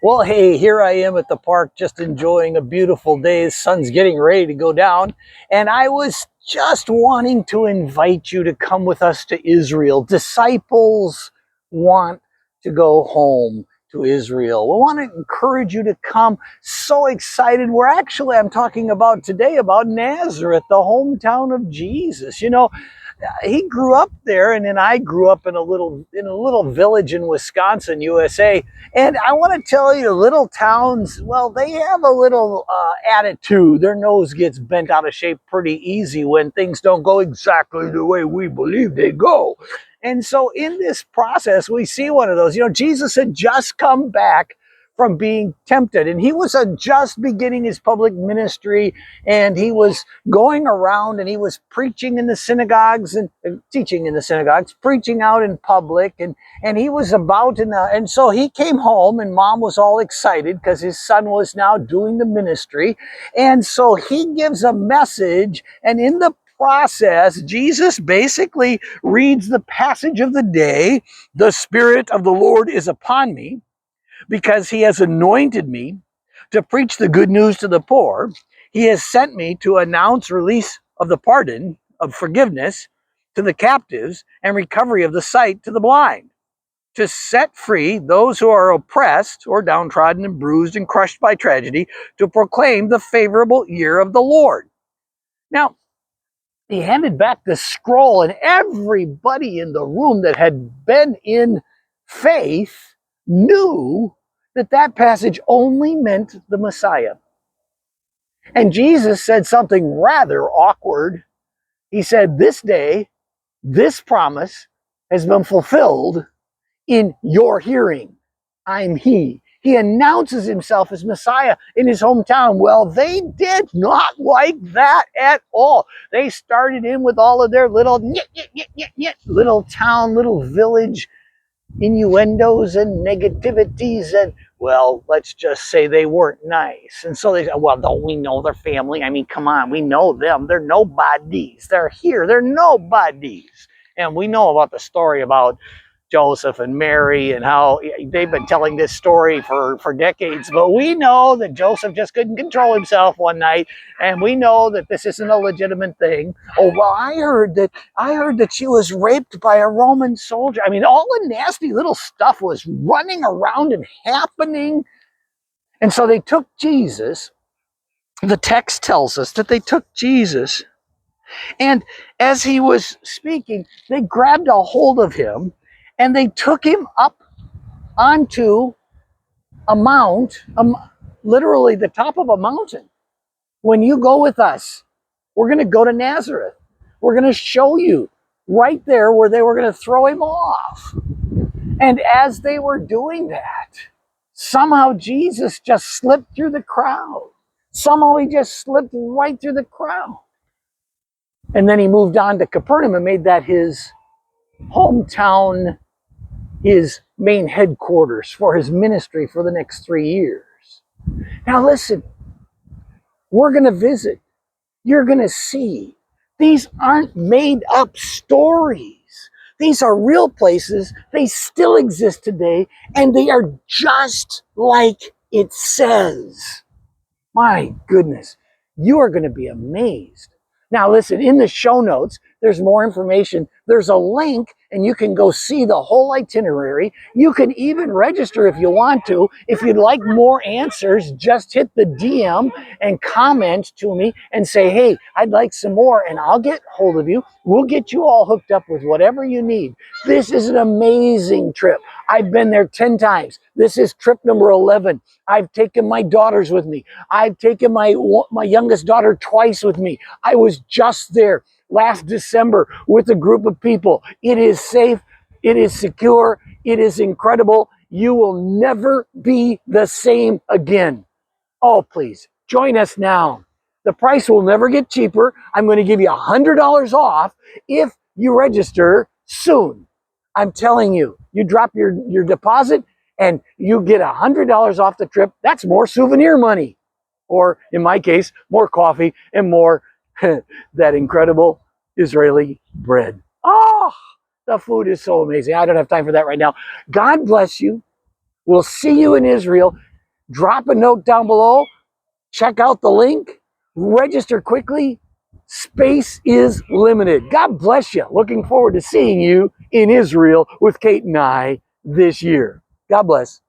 Well, hey, here I am at the park just enjoying a beautiful day. The sun's getting ready to go down. And I was just wanting to invite you to come with us to Israel. Disciples want to go home to Israel. We want to encourage you to come. So excited. I'm talking about today about Nazareth, the hometown of Jesus. You know, he grew up there, and then I grew up in a little village in Wisconsin, USA. And I want to tell you, little towns, well, they have a little attitude. Their nose gets bent out of shape pretty easy when things don't go exactly the way we believe they go. And so in this process, we see one of those. You know, Jesus had just come back from being tempted, and he was just beginning his public ministry, and he was going around and he was preaching in the synagogues and teaching in the synagogues, preaching out in public, and he was and so he came home, and mom was all excited because his son was now doing the ministry. And so he gives a message, and in the process, Jesus basically reads the passage of the day. The Spirit of the Lord is upon me, because he has anointed me to preach the good news to the poor. He has sent me to announce release of the pardon of forgiveness to the captives and recovery of the sight to the blind, to set free those who are oppressed or downtrodden and bruised and crushed by tragedy, to proclaim the favorable year of the Lord. Now, he handed back the scroll, and everybody in the room that had been in faith knew that that passage only meant the Messiah. And Jesus said something rather awkward. He said, "This day, this promise has been fulfilled in your hearing. I'm he." He announces himself as Messiah in his hometown. Well, they did not like that at all. They started in with all of their little little town, little village innuendos and negativities, and, well, let's just say they weren't nice. And so they said, "Well, don't we know their family? I mean, come on, we know them. They're nobodies. They're here. They're nobodies." And we know about the story about Joseph and Mary and how they've been telling this story for decades. But we know that Joseph just couldn't control himself one night, and we know that this isn't a legitimate thing. Oh, well, I heard that she was raped by a Roman soldier. I mean, all the nasty little stuff was running around and happening. And so they took Jesus. The text tells us that they took Jesus, and as he was speaking, they grabbed a hold of him and they took him up onto a mount, literally the top of a mountain. When you go with us, we're going to go to Nazareth. We're going to show you right there where they were going to throw him off. And as they were doing that, somehow Jesus just slipped through the crowd. Somehow he just slipped right through the crowd. And then he moved on to Capernaum and made that his hometown, his main headquarters for his ministry for the next 3 years. Now listen, we're going to visit. You're going to see. These aren't made up stories. These are real places. They still exist today, and they are just like it says. My goodness, you are going to be amazed. Now listen, in the show notes, there's more information. There's a link, and you can go see the whole itinerary. You can even register if you want to. If you'd like more answers, just hit the DM and comment to me and say, "Hey, I'd like some more," and I'll get hold of you. We'll get you all hooked up with whatever you need. This is an amazing trip. I've been there 10 times. This is trip number 11. I've taken my daughters with me. I've taken my youngest daughter twice with me. I was just there last December with a group of people. It is safe. It is secure. It is incredible. You will never be the same again. Oh, please join us now. The price will never get cheaper. I'm going to give you $100 off if you register soon. I'm telling you, you drop your deposit and you get $100 off the trip. That's more souvenir money. Or in my case, more coffee and more that incredible Israeli bread. Oh, the food is so amazing. I don't have time for that right now. God bless you. We'll see you in Israel. drop a note down below, check out the link, register quickly. Space is limited. God bless you. Looking forward to seeing you in Israel with Kate and I this year. God bless.